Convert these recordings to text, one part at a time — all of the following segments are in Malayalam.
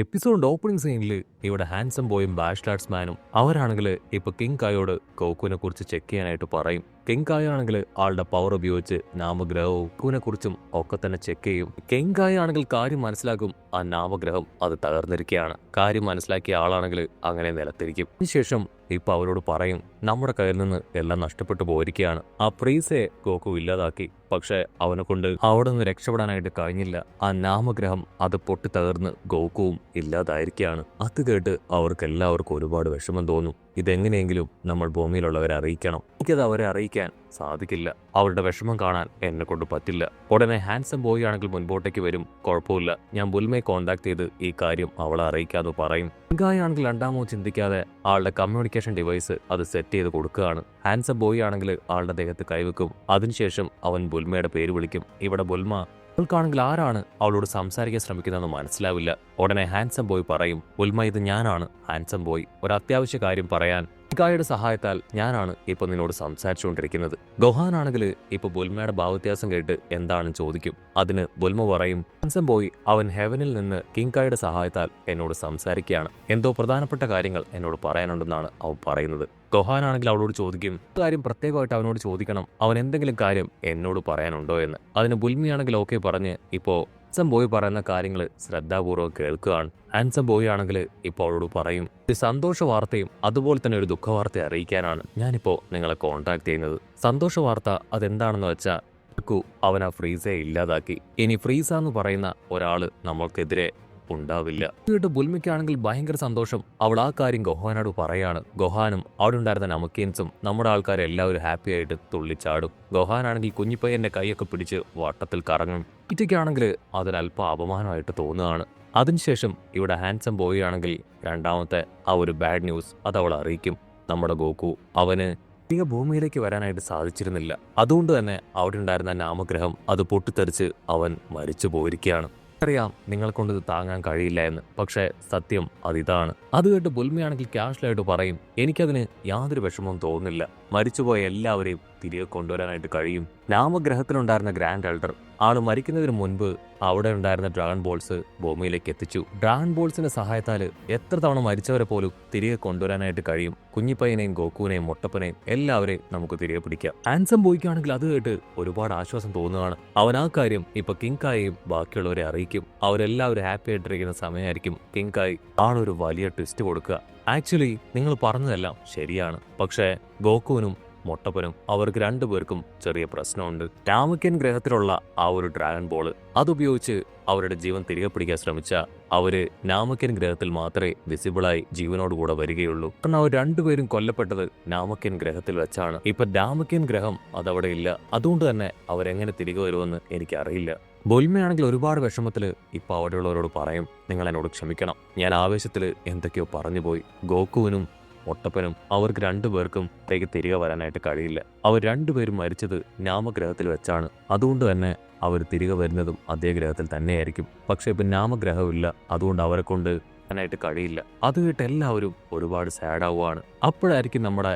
എപ്പിസോഡ് ഓപ്പണിംഗ് സീനിൽ ഇവിടെ ഹാൻസം ബോയും ബാഷ്ലാർട്സ്മാനും അവരാണെങ്കിൽ ഇപ്പൊ കിങ് കായോട് ഗോക്കുവിനെ കുറിച്ച് ചെക്ക് ചെയ്യാനായിട്ട് പറയും. കിങ് കായ ആണെങ്കിൽ ആളുടെ പവർ ഉപയോഗിച്ച് നാമഗ്രഹവും ഗോക്കുവിനെ കുറിച്ചും ഒക്കെ തന്നെ ചെക്ക് ചെയ്യും. കിങ് കായ ആണെങ്കിൽ കാര്യം മനസ്സിലാക്കും, ആ നാമഗ്രഹം അത് തകർന്നിരിക്കുകയാണ്. കാര്യം മനസ്സിലാക്കിയ ആളാണെങ്കിൽ അങ്ങനെ നിലത്തിരിക്കും. അതിനുശേഷം ഇപ്പൊ അവരോട് പറയും, നമ്മുടെ കയ്യിൽ നിന്ന് എല്ലാം നഷ്ടപ്പെട്ടു പോയിരിക്കുകയാണ്. ആ പ്രീസെ ഗോക്കു ഇല്ലാതാക്കി, പക്ഷെ അവനെ കൊണ്ട് അവിടെ നിന്ന് രക്ഷപ്പെടാനായിട്ട് കഴിഞ്ഞില്ല. ആ നാമഗ്രഹം അത് പൊട്ടി തകർന്ന് ഗോക്കുവും ഇല്ലാതായിരിക്കുകയാണ്. അത് കേട്ട് അവർക്ക് എല്ലാവർക്കും ഒരുപാട് വിഷമം തോന്നും. ഇതെങ്ങനെയെങ്കിലും നമ്മൾ ഭൂമിയിലുള്ളവരെ അറിയിക്കണം. എനിക്കത് അവരെ അറിയിക്കാൻ സാധിക്കില്ല. അവരുടെ വിഷമം കാണാൻ എന്നെ കൊണ്ട് പറ്റില്ല. ഉടനെ ഹാൻസം ബോയ് ആണെങ്കിൽ മുൻപോട്ടേക്ക് വരും. കുഴപ്പമില്ല, ഞാൻ ബുൽമയെ കോൺടാക്ട് ചെയ്ത് ഈ കാര്യം അവളെ അറിയിക്കാന്ന് പറയും. ഗായ് ആണെങ്കിൽ രണ്ടാമോ ചിന്തിക്കാതെ ആളുടെ കമ്മ്യൂണിക്കേഷൻ ഡിവൈസ് അത് സെറ്റ് ചെയ്ത് കൊടുക്കുകയാണ്. ഹാൻസം ബോയ് ആണെങ്കിൽ ആളുടെ ദേഹത്ത് കൈവെക്കും. അതിനുശേഷം അവൻ ബുൽമയുടെ പേര് വിളിക്കും. ഇവിടെ ബുൽമ അവൾക്കാണെങ്കിൽ ആരാണ് അവളോട് സംസാരിക്കാൻ ശ്രമിക്കുന്നതെന്ന് മനസ്സിലാവില്ല. ഉടനെ ഹാൻസം ബോയ് പറയും, ബുൽമ ഇത് ഞാനാണ് ഹാൻസം ബോയ്. ഒരു അത്യാവശ്യ കാര്യം പറയാൻ ഗായയുടെ സഹായത്താൽ ഞാനാണ് ഇപ്പൊ നിന്നോട് സംസാരിച്ചുകൊണ്ടിരിക്കുന്നത്. ഗോഹാനാണെങ്കിൽ ഇപ്പൊ ബുൽമയുടെ ഭാവവ്യത്യാസം കേട്ട് എന്താണെന്ന് ചോദിക്കും. അതിന് ബുൽമ പറയും, ഹാൻസം ബോയ് അവൻ ഹെവനിൽ നിന്ന് കിങ് കായുടെ സഹായത്താൽ എന്നോട് സംസാരിക്കുകയാണ്. എന്തോ പ്രധാനപ്പെട്ട കാര്യങ്ങൾ എന്നോട് പറയാനുണ്ടെന്നാണ് അവൻ പറയുന്നത്. ഗോഹാനാണെങ്കിൽ അവളോട് ചോദിക്കും, കാര്യം പ്രത്യേകമായിട്ട് അവനോട് ചോദിക്കണം, അവൻ എന്തെങ്കിലും കാര്യം എന്നോട് പറയാനുണ്ടോ എന്ന്. അതിന് ബുൽമിയാണെങ്കിൽ ഓക്കെ പറഞ്ഞ് ഇപ്പോ ഹാൻസം ബോയ് പറയുന്ന കാര്യങ്ങൾ ശ്രദ്ധാപൂർവ്വം കേൾക്കുകയാണ്. ഹാൻസം ബോയ് ആണെങ്കിൽ ഇപ്പോൾ അവളോട് പറയും, ഒരു സന്തോഷ വാർത്തയും അതുപോലെ തന്നെ ഒരു ദുഃഖവാർത്ത അറിയിക്കാനാണ് ഞാനിപ്പോ നിങ്ങളെ കോൺടാക്ട് ചെയ്യുന്നത്. സന്തോഷ വാർത്ത അതെന്താണെന്ന് വെച്ചാൽ അവൻ ആ ഫ്രീസയെ ഇല്ലാതാക്കി. ഇനി ഫ്രീസ എന്ന് പറയുന്ന ഒരാള് നമ്മൾക്കെതിരെ ഉണ്ടാവില്ല. എന്നിട്ട് ബുൽമിക്കാണെങ്കിൽ ഭയങ്കര സന്തോഷം. അവൾ ആ കാര്യം ഗോഹാനോട് പറയാണ്. ഗോഹാനും അവിടെ ഉണ്ടായിരുന്ന നമക്കീൻസും നമ്മുടെ ആൾക്കാരെല്ലാവരും ഹാപ്പി ആയിട്ട് തുള്ളിച്ചാടും. ഗോഹാനാണെങ്കിൽ കുഞ്ഞിപ്പയ്യന്റെ കൈയൊക്കെ പിടിച്ച് വട്ടത്തിൽ കറങ്ങും. ഇറ്റയ്ക്കാണെങ്കിൽ അതിനല്പം അപമാനമായിട്ട് തോന്നുകയാണ്. അതിനുശേഷം ഇവിടെ ഹാൻസം ബോയ് ആണെങ്കിൽ രണ്ടാമത്തെ ആ ഒരു ബാഡ് ന്യൂസ് അത് അവൾ അറിയിക്കും. നമ്മുടെ ഗോക്കു അവന് ഭൂമിയിലേക്ക് വരാനായിട്ട് സാധിച്ചിരുന്നില്ല. അതുകൊണ്ട് തന്നെ അവിടെ ഉണ്ടായിരുന്ന നാമഗ്രഹം അത് പൊട്ടിത്തെറിച്ച് അവൻ മരിച്ചു പോയിരിക്കുകയാണ്. അറിയാം നിങ്ങളെ കൊണ്ട് ഇത് താങ്ങാൻ കഴിയില്ല എന്ന്, പക്ഷെ സത്യം അതിതാണ്. അത് കേട്ട് ബുൽമയാണെങ്കിൽ ക്യാഷ്വലായിട്ട് പറയും, എനിക്കതിന് യാതൊരു വിഷമവും തോന്നുന്നില്ല. മരിച്ചുപോയ എല്ലാവരെയും തിരികെ കൊണ്ടുവരാനായിട്ട് കഴിയും. നാമഗ്രഹത്തിലുണ്ടായിരുന്ന ഗ്രാൻഡ് എൽഡർ ആള് മരിക്കുന്നതിന് മുൻപ് അവിടെ ഉണ്ടായിരുന്ന ഡ്രാഗൺ ബോൾസ് ഭൂമിയിലേക്ക് എത്തിച്ചു. ഡ്രാഗൺ ബോൾസിന്റെ സഹായത്താൽ എത്ര തവണ മരിച്ചവരെ പോലും തിരികെ കൊണ്ടുവരാനായിട്ട് കഴിയും. കുഞ്ഞിപ്പയ്യനെയും ഗോക്കുവിനെയും മൊട്ടപ്പനെയും എല്ലാവരെയും നമുക്ക് തിരികെ പിടിക്കാം. ഹാൻസം ബോയ്ക്കാണെങ്കിൽ അത് കേട്ട് ഒരുപാട് ആശ്വാസം തോന്നുകയാണ്. അവൻ ആ കാര്യം ഇപ്പൊ കിങ് കായെയും ബാക്കിയുള്ളവരെ അറിയിക്കും. അവരെല്ലാവരും ഹാപ്പി ആയിട്ടിരിക്കുന്ന സമയമായിരിക്കും കിങ് കായ് ആളൊരു വലിയ ട്വിസ്റ്റ് കൊടുക്കുക. ആക്ച്വലി നിങ്ങൾ പറഞ്ഞതെല്ലാം ശരിയാണ്, പക്ഷേ ഗോക്കുവിനും മൊട്ടപ്പനും അവർക്ക് രണ്ടുപേർക്കും ചെറിയ പ്രശ്നമുണ്ട്. രാമക്കൻ ഗ്രഹത്തിലുള്ള ആ ഒരു ഡ്രാഗൺ ബോൾ അതുപയോഗിച്ച് അവരുടെ ജീവൻ തിരികെ പിടിക്കാൻ ശ്രമിച്ച അവര് നാമക്കൻ ഗ്രഹത്തിൽ മാത്രമേ വിസിബിളായി ജീവനോടുകൂടെ വരികയുള്ളൂ. കാരണം അവർ രണ്ടുപേരും കൊല്ലപ്പെട്ടത് നാമക്കൻ ഗ്രഹത്തിൽ വെച്ചാണ്. ഇപ്പൊ നാമക്കൻ ഗ്രഹം അതവിടെ ഇല്ല. അതുകൊണ്ട് തന്നെ അവരെങ്ങനെ തിരികെ വരുമെന്ന് എനിക്കറിയില്ല. ബുൽമയാണെങ്കിൽ ഒരുപാട് വിഷമത്തില് ഇപ്പൊ അവിടെയുള്ളവരോട് പറയും, നിങ്ങൾ എന്നോട് ക്ഷമിക്കണം, ഞാൻ ആവേശത്തില് എന്തൊക്കെയോ പറഞ്ഞുപോയി. ഗോക്കുവിനും മൊട്ടപ്പനും അവർക്ക് രണ്ടുപേർക്കും തിരികെ വരാനായിട്ട് കഴിയില്ല. അവർ രണ്ടുപേരും മരിച്ചത് നാമഗ്രഹത്തിൽ വെച്ചാണ്. അതുകൊണ്ട് തന്നെ അവർ തിരികെ വരുന്നതും അതേ ഗ്രഹത്തിൽ തന്നെയായിരിക്കും. പക്ഷെ ഇപ്പം നാമഗ്രഹമില്ല, അതുകൊണ്ട് അവരെ കൊണ്ട് വരാനായിട്ട് കഴിയില്ല. അത് കേട്ട് എല്ലാവരും ഒരുപാട് സാഡ് ആവുകയാണ്. അപ്പോഴായിരിക്കും നമ്മുടെ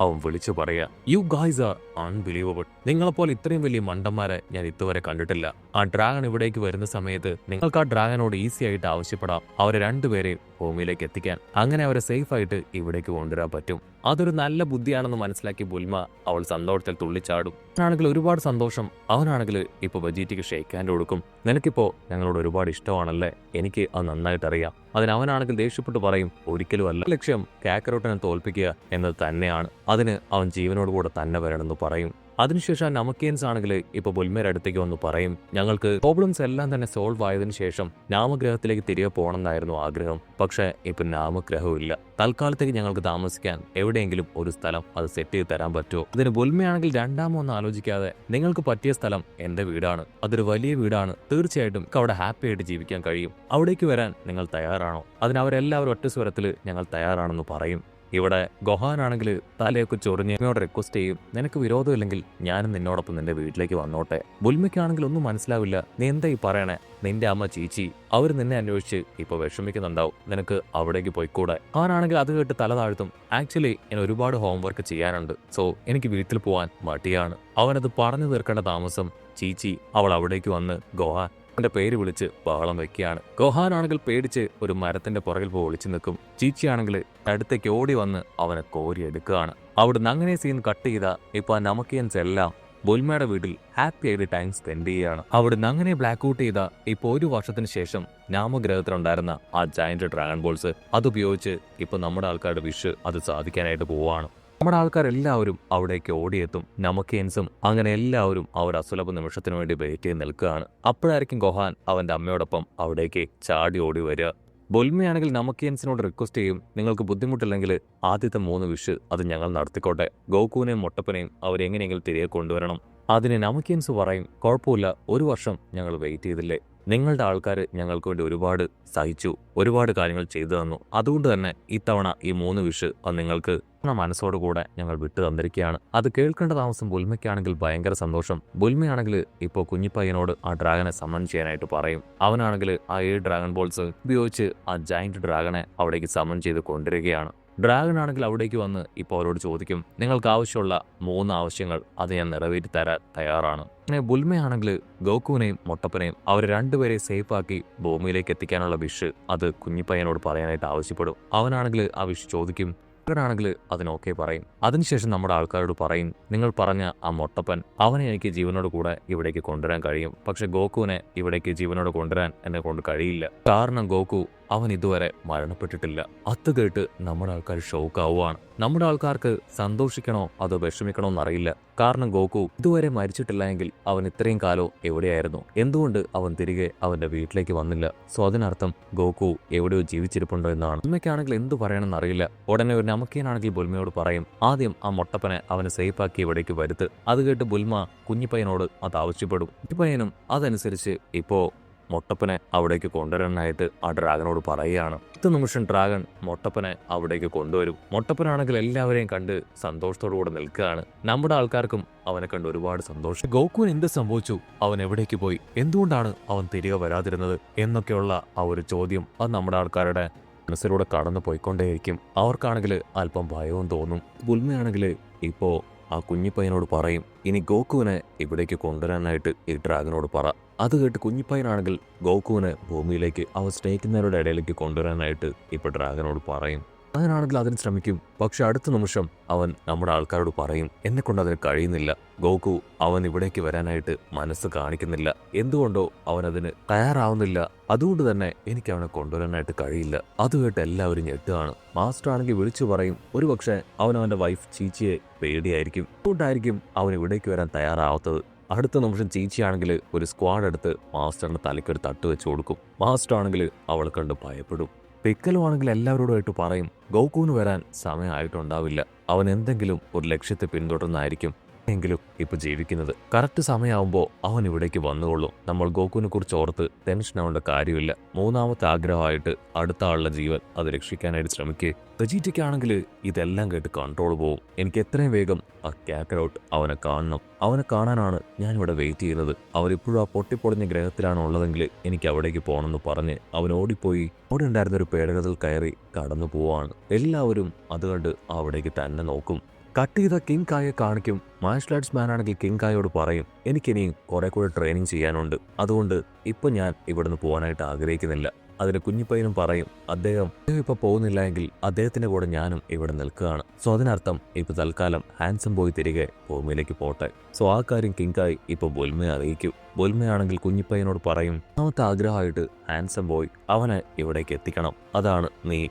അവൻ വിളിച്ചു പറയാ, യു ഗായ്സ് ആർ അൺബിലീവബിൾ. നിങ്ങളെപ്പോലെ ഇത്രയും വലിയ മണ്ടന്മാരെ ഞാൻ ഇതുവരെ കണ്ടിട്ടില്ല. ആ ഡ്രാഗൺ ഇവിടേക്ക് വരുന്ന സമയത്ത് നിങ്ങൾക്ക് ആ ഡ്രാഗനോട് ഈസി ആയിട്ട് ആവശ്യപ്പെടാം അവരെ രണ്ടുപേരെയും ഭൂമിയിലേക്ക് എത്തിക്കാൻ. അങ്ങനെ അവരെ സേഫ് ആയിട്ട് ഇവിടേക്ക് കൊണ്ടുവരാൻ പറ്റും. അതൊരു നല്ല ബുദ്ധിയാണെന്ന് മനസ്സിലാക്കി ബുൽമ അവൾ സന്തോഷത്തിൽ തുള്ളിച്ചാടും. അവനാണെങ്കിൽ ഒരുപാട് സന്തോഷം. അവനാണെങ്കിൽ ഇപ്പൊ വെജീറ്റയ്ക്ക് ഷേക്ക് ഹാൻഡ് കൊടുക്കും. നിനക്കിപ്പോ ഞങ്ങളോട് ഒരുപാട് ഇഷ്ടമാണല്ലേ, എനിക്ക് അത് നന്നായിട്ട് അറിയാം. അതിനവനാണെങ്കിൽ ദേഷ്യപ്പെട്ട് പറയും, ഒരിക്കലും അല്ല, ലക്ഷ്യം കാക്കറോട്ടിനെ തോൽപ്പിക്കുക എന്നത് തന്നെയാണ്. അതിന് അവൻ ജീവനോടുകൂടെ തന്നെ വരണമെന്ന് പറയും. അതിനുശേഷം നമക്കേൻസ് ആണെങ്കിൽ ഇപ്പൊ ബുൽമയുടെ അടുത്തേക്ക് വന്ന് പറയും, ഞങ്ങൾക്ക് പ്രോബ്ലംസ് എല്ലാം തന്നെ സോൾവ് ആയതിനു ശേഷം നാമഗ്രഹത്തിലേക്ക് തിരികെ പോകണമെന്നായിരുന്നു ആഗ്രഹം. പക്ഷെ ഇപ്പൊ നാമഗ്രഹവും ഇല്ല. തൽക്കാലത്തേക്ക് ഞങ്ങൾക്ക് താമസിക്കാൻ എവിടെയെങ്കിലും ഒരു സ്ഥലം അത് സെറ്റ് ചെയ്ത് തരാൻ പറ്റുമോ? ഇതിന് ബുൽമയാണെങ്കിൽ രണ്ടാമൊന്നും ആലോചിക്കാതെ, നിങ്ങൾക്ക് പറ്റിയ സ്ഥലം എന്റെ വീടാണ്, അതൊരു വലിയ വീടാണ്, തീർച്ചയായിട്ടും അവിടെ ഹാപ്പി ആയിട്ട് ജീവിക്കാൻ കഴിയും. അവിടേക്ക് വരാൻ നിങ്ങൾ തയ്യാറാണോ? അതിനവരെല്ലാവരും ഒറ്റ സ്വരത്തിൽ ഞങ്ങൾ തയ്യാറാണെന്ന് പറയും. ഇവിടെ ഗോഹാനാണെങ്കിൽ തലയൊക്കെ ചൊറിഞ്ഞ് എന്നോട് റിക്വസ്റ്റ് ചെയ്യും, നിനക്ക് വിരോധമില്ലെങ്കിൽ ഞാനും നിന്നോടൊപ്പം നിന്റെ വീട്ടിലേക്ക് വന്നോട്ടെ. ബുൽമയ്ക്കാണെങ്കിൽ ഒന്നും മനസ്സിലാവില്ല, നീ എന്താ ഈ പറയണേ? നിന്റെ അമ്മ ചീച്ചി അവർ നിന്നെ അന്വേഷിച്ച് ഇപ്പൊ വിഷമിക്കുന്നുണ്ടാവും, നിനക്ക് അവിടേക്ക് പോയിക്കൂടെ? അവനാണെങ്കിൽ അത് കേട്ട് തല താഴ്ത്തും. ആക്ച്വലി ഞാൻ ഒരുപാട് ഹോംവർക്ക് ചെയ്യാനുണ്ട്, സോ എനിക്ക് വീട്ടിൽ പോവാൻ മടിയാണ്. അവനത് പറഞ്ഞു തീർക്കേണ്ട താമസം ചീച്ചി അവൾ അവിടേക്ക് വന്ന്, ഗോഹാൻ അവന്റെ പേര് വിളിച്ച് ബഹളം വെക്കുകയാണ്. ഗോഹാനാണെങ്കിൽ പേടിച്ച് ഒരു മരത്തിന്റെ പുറകിൽ പോയി ഒളിച്ചു നിൽക്കും. ചീച്ചിയാണെങ്കിൽ അടുത്തേക്ക് ഓടി വന്ന് അവനെ കോരിയെടുക്കുകയാണ്. അവിടുന്ന് അങ്ങനെ സീൻ കട്ട് ചെയ്ത ഇപ്പൊ ആ നമക്കിയൻസ് എല്ലാം ബുൽമയുടെ വീട്ടിൽ ഹാപ്പി ആയിട്ട് ടൈം സ്പെൻഡ് ചെയ്യുകയാണ്. അവിടുന്ന് അങ്ങനെ ബ്ലാക്ക് ഔട്ട് ചെയ്ത ഇപ്പൊ 1 വർഷത്തിന് ശേഷം നാമഗ്രഹത്തിലുണ്ടായിരുന്ന ആ ജയന്റ് ഡ്രാഗൺ ബോൾസ് അതുപയോഗിച്ച് ഇപ്പൊ നമ്മുടെ ആൾക്കാരുടെ വിഷ് അത് സാധിക്കാനായിട്ട് പോവാണ്. നമ്മുടെ ആൾക്കാരെല്ലാവരും അവിടേക്ക് ഓടിയെത്തും. നമക്കിയൻസും അങ്ങനെ എല്ലാവരും ആ ഒരു അസുലഭ നിമിഷത്തിനു വേണ്ടി വെയിറ്റ് ചെയ്ത് നിൽക്കുകയാണ്. അപ്പോഴായിരിക്കും ഗോഹാൻ അവന്റെ അമ്മയോടൊപ്പം അവിടേക്ക് ചാടി ഓടി വരിക. ബുൽമയാണെങ്കിൽ നമക്കിയൻസിനോട് റിക്വസ്റ്റ് ചെയ്യും, നിങ്ങൾക്ക് ബുദ്ധിമുട്ടില്ലെങ്കിൽ ആദ്യത്തെ 3 വിഷ് അത് ഞങ്ങൾ നടത്തിക്കോട്ടെ. ഗോകുവിനെയും മൊട്ടപ്പനെയും അവരെങ്ങനെയെങ്കിലും തിരികെ കൊണ്ടുവരണം. അതിന് നമക്കിയൻസ് പറയും, കുഴപ്പമില്ല, 1 വർഷം ഞങ്ങൾ വെയിറ്റ് ചെയ്തില്ലേ, നിങ്ങളുടെ ആൾക്കാർ ഞങ്ങൾക്ക് വേണ്ടി ഒരുപാട് സഹിച്ചു, ഒരുപാട് കാര്യങ്ങൾ ചെയ്തു തന്നു. അതുകൊണ്ട് തന്നെ ഇത്തവണ ഈ 3 വിഷ് അത് നിങ്ങൾക്ക് മനസ്സോടുകൂടെ ഞങ്ങൾ വിട്ടു തന്നിരിക്കുകയാണ്. അത് കേൾക്കേണ്ട താമസം ബുൽമയ്ക്കാണെങ്കിൽ ഭയങ്കര സന്തോഷം. ബുൽമയാണെങ്കിൽ ഇപ്പോൾ കുഞ്ഞിപ്പയ്യനോട് ആ ഡ്രാഗനെ സമ്മൺ ചെയ്യാനായിട്ട് പറയും. അവനാണെങ്കിൽ ആ 7 ഡ്രാഗൺ ബോൾസ് ഉപയോഗിച്ച് ആ ജയന്റ് ഡ്രാഗനെ അവിടേക്ക് സമ്മൺ ചെയ്ത് കൊണ്ടുവരികയാണ്. ഡ്രാഗൺ ആണെങ്കിൽ അവിടേക്ക് വന്ന് ഇപ്പോൾ അവരോട് ചോദിക്കും, നിങ്ങൾക്ക് ആവശ്യമുള്ള 3 ആവശ്യങ്ങൾ അത് ഞാൻ നിറവേറ്റി തരാൻ തയ്യാറാണ്. പിന്നെ ബുൽമയാണെങ്കിൽ ഗോകുവിനെയും മൊട്ടപ്പനെയും അവർ രണ്ടുപേരെ സേഫാക്കി ഭൂമിയിലേക്ക് എത്തിക്കാനുള്ള വിഷ് അത് കുഞ്ഞിപ്പയ്യനോട് പറയാനായിട്ട് ആവശ്യപ്പെടും. അവനാണെങ്കിൽ ആ വിഷ് ചോദിക്കും. ാണെങ്കിൽ അതിനൊക്കെ പറയും. അതിനുശേഷം നമ്മുടെ ആൾക്കാരോട് പറയും, നിങ്ങൾ പറഞ്ഞ ആ മൊട്ടപ്പൻ അവനെ എനിക്ക് ജീവനോട് കൂടെ ഇവിടേക്ക് കൊണ്ടുവരാൻ കഴിയും, പക്ഷെ ഗോകുവിനെ ഇവിടേക്ക് ജീവനോട് കൊണ്ടുവരാൻ എന്നെ കൊണ്ട് കഴിയില്ല. കാരണം ഗോകു അവൻ ഇതുവരെ മരണപ്പെട്ടിട്ടില്ല. അത് കേട്ട് നമ്മുടെ ആൾക്കാർ ഷോക്കാവുകയാണ്. നമ്മുടെ ആൾക്കാർക്ക് സന്തോഷിക്കണോ അതോ വിഷമിക്കണോ എന്നറിയില്ല. കാരണം ഗോകു ഇതുവരെ മരിച്ചിട്ടില്ല എങ്കിൽ അവൻ ഇത്രയും കാലം എവിടെയായിരുന്നു? എന്തുകൊണ്ട് അവൻ തിരികെ അവന്റെ വീട്ടിലേക്ക് വന്നില്ല? സോ അതിനർത്ഥം ഗോകു എവിടെയോ ജീവിച്ചിരിപ്പുണ്ടോ എന്നാണ്. ബുൽമയ്ക്കാണെങ്കിൽ എന്തു പറയണമെന്ന് അറിയില്ല. ഉടനെ ഒരു നമക്കിയനാണെങ്കിൽ ബുൽമയോട് പറയും, ആദ്യം ആ മൊട്ടപ്പനെ അവന് സേഫാക്കി ഇവിടേക്ക് വരുത്ത്. അത് കേട്ട് ബുൽമ കുഞ്ഞിപ്പയ്യനോട് അത് ആവശ്യപ്പെടും. കുഞ്ഞിപ്പയ്യനും അതനുസരിച്ച് ഇപ്പോ മൊട്ടപ്പനെ അവിടേക്ക് കൊണ്ടുവരാനായിട്ട് ആ ഡ്രാഗനോട് പറയുകയാണ്. 10 നിമിഷം ഡ്രാഗൺ മൊട്ടപ്പനെ അവിടേക്ക് കൊണ്ടുവരും. മൊട്ടപ്പനാണെങ്കിൽ എല്ലാവരെയും കണ്ട് സന്തോഷത്തോടുകൂടെ നിൽക്കുകയാണ്. നമ്മുടെ ആൾക്കാർക്കും അവനെ കണ്ട് ഒരുപാട് സന്തോഷം. ഗോകുവിന് എന്ത് സംഭവിച്ചു? അവൻ എവിടേക്ക് പോയി? എന്തുകൊണ്ടാണ് അവൻ തിരികെ വരാതിരുന്നത്? എന്നൊക്കെയുള്ള ആ ഒരു ചോദ്യം അത് നമ്മുടെ ആൾക്കാരുടെ മനസ്സിലൂടെ കടന്നു പോയിക്കൊണ്ടേയിരിക്കും. അവർക്കാണെങ്കിൽ അല്പം ഭയവും തോന്നും. ബുൽമയാണെങ്കിൽ ഇപ്പോ ആ കുഞ്ഞിപ്പയ്യനോട് പറയും, ഇനി ഗോകുവിനെ ഇവിടേക്ക് കൊണ്ടുവരാനായിട്ട് ഈ ഡ്രാഗനോട് പറ. അത് കേട്ട് കുഞ്ഞിപ്പയ്യനാണെങ്കിൽ ഗോകുവിനെ ഭൂമിയിലേക്ക് അവ സ്നേഹിക്കുന്നവരുടെ ഇടയിലേക്ക് കൊണ്ടുവരാനായിട്ട് ഇപ്പൊ ഡ്രാഗനോട് പറയും. അവനാണെങ്കിൽ അതിന് ശ്രമിക്കും. പക്ഷെ അടുത്ത നിമിഷം അവൻ നമ്മുടെ ആൾക്കാരോട് പറയും, എന്നെ കൊണ്ട് അതിന് കഴിയുന്നില്ല. ഗോകു അവൻ ഇവിടേക്ക് വരാനായിട്ട് മനസ്സ് കാണിക്കുന്നില്ല. എന്തുകൊണ്ടോ അവൻ അതിന് തയ്യാറാവുന്നില്ല. അതുകൊണ്ട് തന്നെ എനിക്ക് അവനെ കൊണ്ടുവരാനായിട്ട് കഴിയില്ല. അത് കേട്ട് എല്ലാവരും ഞെട്ടുകയാണ്. മാസ്റ്റർ ആണെങ്കിൽ വിളിച്ചു പറയും, ഒരുപക്ഷെ അവൻ അവന്റെ വൈഫ് ചീച്ചിയെ പേടിയായിരിക്കും. അതുകൊണ്ടായിരിക്കും അവൻ ഇവിടേക്ക് വരാൻ തയ്യാറാവാത്തത്. അടുത്ത നിമിഷം ചീച്ചിയാണെങ്കിൽ ഒരു സ്ക്വാഡ് എടുത്ത് മാസ്റ്ററിന്റെ തലയ്ക്കൊരു തട്ട് വെച്ച് കൊടുക്കും. മാസ്റ്റർ ആണെങ്കിൽ അവളെ കണ്ട് ഭയപ്പെടും. പിക്കലോ ആണെങ്കിൽ എല്ലാവരോടുമായിട്ട് പറയും, ഗോകുവിന് വരാൻ സമയമായിട്ടുണ്ടാവില്ല. അവൻ എന്തെങ്കിലും ഒരു ലക്ഷ്യത്തെ പിന്തുടർന്നായിരിക്കും എങ്കിലും ഇപ്പൊ ജീവിക്കുന്നത്. കറക്റ്റ് സമയമാകുമ്പോൾ അവൻ ഇവിടേക്ക് വന്നുകൊള്ളും. നമ്മൾ ഗോകുവിനെ കുറിച്ച് ഓർത്ത് ടെൻഷൻ ആവേണ്ട കാര്യമില്ല. 3ാമത്തെ ആഗ്രഹമായിട്ട് അടുത്ത ആളുടെ ജീവൻ അത് രക്ഷിക്കാനായിട്ട് ശ്രമിക്കുക. വെജീറ്റയ്ക്കാണെങ്കിൽ ഇതെല്ലാം കേട്ട് കൺട്രോൾ പോവും. എനിക്ക് എത്രയും വേഗം ആ കാക്കറോട്ട് അവനെ കാണണം. അവനെ കാണാനാണ് ഞാൻ ഇവിടെ വെയിറ്റ് ചെയ്യുന്നത്. അവരിപ്പോഴും ആ പൊട്ടിപ്പൊളിഞ്ഞ ഗ്രഹത്തിലാണ് ഉള്ളതെങ്കിൽ എനിക്ക് അവിടേക്ക് പോകണമെന്ന് പറഞ്ഞ് അവൻ ഓടിപ്പോയി അവിടെ ഉണ്ടായിരുന്ന ഒരു പേടകത്തിൽ കയറി കടന്നു പോവാണ്. എല്ലാവരും അതുകൊണ്ട് അവിടേക്ക് തന്നെ നോക്കും. കട്ട് ചെയ്ത കിങ് കായെ കാണിക്കും. മാർഷൽ ആർട്സ് മാൻ ആണെങ്കിൽ കിങ് കായോട് പറയും, എനിക്കിനിയും കുറെ കൂടെ ട്രെയിനിങ് ചെയ്യാനുണ്ട്, അതുകൊണ്ട് ഇപ്പൊ ഞാൻ ഇവിടുന്ന് പോകാനായിട്ട് ആഗ്രഹിക്കുന്നില്ല. അതിന് കുഞ്ഞിപ്പയ്യനും പറയും, അദ്ദേഹം ഇപ്പൊ പോകുന്നില്ല എങ്കിൽ അദ്ദേഹത്തിന്റെ കൂടെ ഞാനും ഇവിടെ നിൽക്കുകയാണ്. സോ അതിനർത്ഥം ഇപ്പൊ തൽക്കാലം ഹാൻസം ബോയ് തിരികെ ഭൂമിയിലേക്ക് പോട്ടെ. സോ ആ കാര്യം കിങ്കായി ഇപ്പൊ ബുൽമയെ അറിയിക്കും. ബുൽമയാണെങ്കിൽ കുഞ്ഞിപ്പയ്യനോട് പറയും, 3ാമത്തെ ആഗ്രഹമായിട്ട് ഹാൻസം ബോയ് അവനെ ഇവിടേക്ക് എത്തിക്കണം. അതാണ് നീ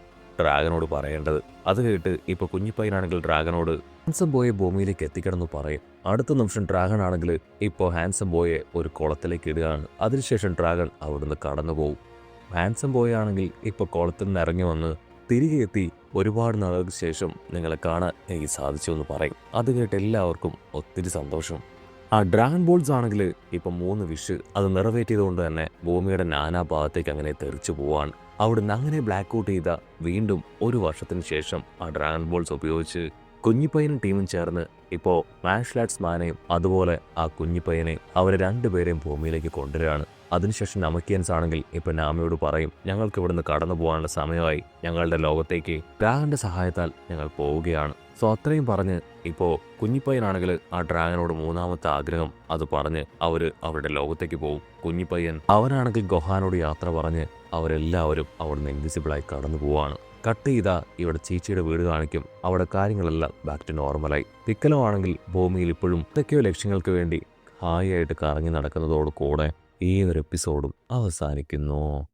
ഡ്രാഗനോട് പറയേണ്ടത്. അത് കേട്ട് ഇപ്പൊ കുഞ്ഞിപ്പയ്യനാണെങ്കിൽ ഡ്രാഗനോട് ഹാൻസം ബോയെ ഭൂമിയിലേക്ക് എത്തിക്കണമെന്ന് പറയും. അടുത്ത നിമിഷം ഡ്രാഗൺ ആണെങ്കിൽ ഇപ്പോൾ ഹാൻസം ബോയെ ഒരു കുളത്തിലേക്ക് ഇടുകയാണ്. അതിനുശേഷം ഡ്രാഗൺ അവിടുന്ന് കടന്നു പോകും. ഹാൻസം ബോയ് ആണെങ്കിൽ ഇപ്പോൾ കുളത്തിൽ നിന്ന് ഇറങ്ങി വന്ന് തിരികെ എത്തി ഒരുപാട് നാളുകൾക്ക് ശേഷം നിങ്ങളെ കാണാൻ എനിക്ക് സാധിച്ചു എന്ന് പറയും. അത് കേട്ട് എല്ലാവർക്കും ഒത്തിരി സന്തോഷം. ആ ഡ്രാഗൺ ബോൾസ് ആണെങ്കിൽ ഇപ്പം 3 വിഷ് അത് നിറവേറ്റിയതുകൊണ്ട് തന്നെ ഭൂമിയുടെ നാനാഭാഗത്തേക്ക് അങ്ങനെ തെറിച്ചു പോവാണ്. അവിടുന്ന് അങ്ങനെ ബ്ലാക്ക് ഔട്ട് ചെയ്ത വീണ്ടും 1 വർഷത്തിന് ശേഷം ആ ഡ്രാഗൺ ബോൾസ് ഉപയോഗിച്ച് കുഞ്ഞിപ്പയ്യനും ടീമും ചേർന്ന് ഇപ്പോൾ മാർഷൽ ആർട്സ് മാനെയും അതുപോലെ ആ കുഞ്ഞിപ്പയ്യനെയും അവരെ 2 പേരെയും ഭൂമിയിലേക്ക് കൊണ്ടുവരികയാണ്. അതിനുശേഷം നമക്കിയൻസ് ആണെങ്കിൽ ഇപ്പൊ നാമയോട് പറയും, ഞങ്ങൾക്ക് ഇവിടുന്ന് കടന്നു പോകാനുള്ള സമയമായി, ഞങ്ങളുടെ ലോകത്തേക്ക് ഡ്രാഗന്റെ സഹായത്താൽ ഞങ്ങൾ പോവുകയാണ്. സോ അത്രയും പറഞ്ഞ് ഇപ്പോൾ കുഞ്ഞിപ്പയ്യനാണെങ്കിൽ ആ ഡ്രാഗനോട് മൂന്നാമത്തെ ആഗ്രഹം അത് പറഞ്ഞ് അവരുടെ ലോകത്തേക്ക് പോകും. കുഞ്ഞിപ്പയ്യൻ അവനാണെങ്കിൽ ഗൊഹാനോട് യാത്ര പറഞ്ഞ് അവരെല്ലാവരും അവിടുന്ന് ഇൻവിസിബിളായി കടന്നു പോവാണ്. കട്ട് ചെയ്താ ഇവിടെ ചീച്ചിയുടെ വീട് കാണിക്കും. അവിടെ കാര്യങ്ങളെല്ലാം ബാക്ക് ടു നോർമലായി. പിക്കലോ ആണെങ്കിൽ ഭൂമിയിൽ ഇപ്പോഴും എന്തൊക്കെയോ ലക്ഷ്യങ്ങൾക്ക് വേണ്ടി ഹായായിട്ട് കറങ്ങി നടക്കുന്നതോട് കൂടെ ഈ ഒരു എപ്പിസോഡും അവസാനിക്കുന്നു.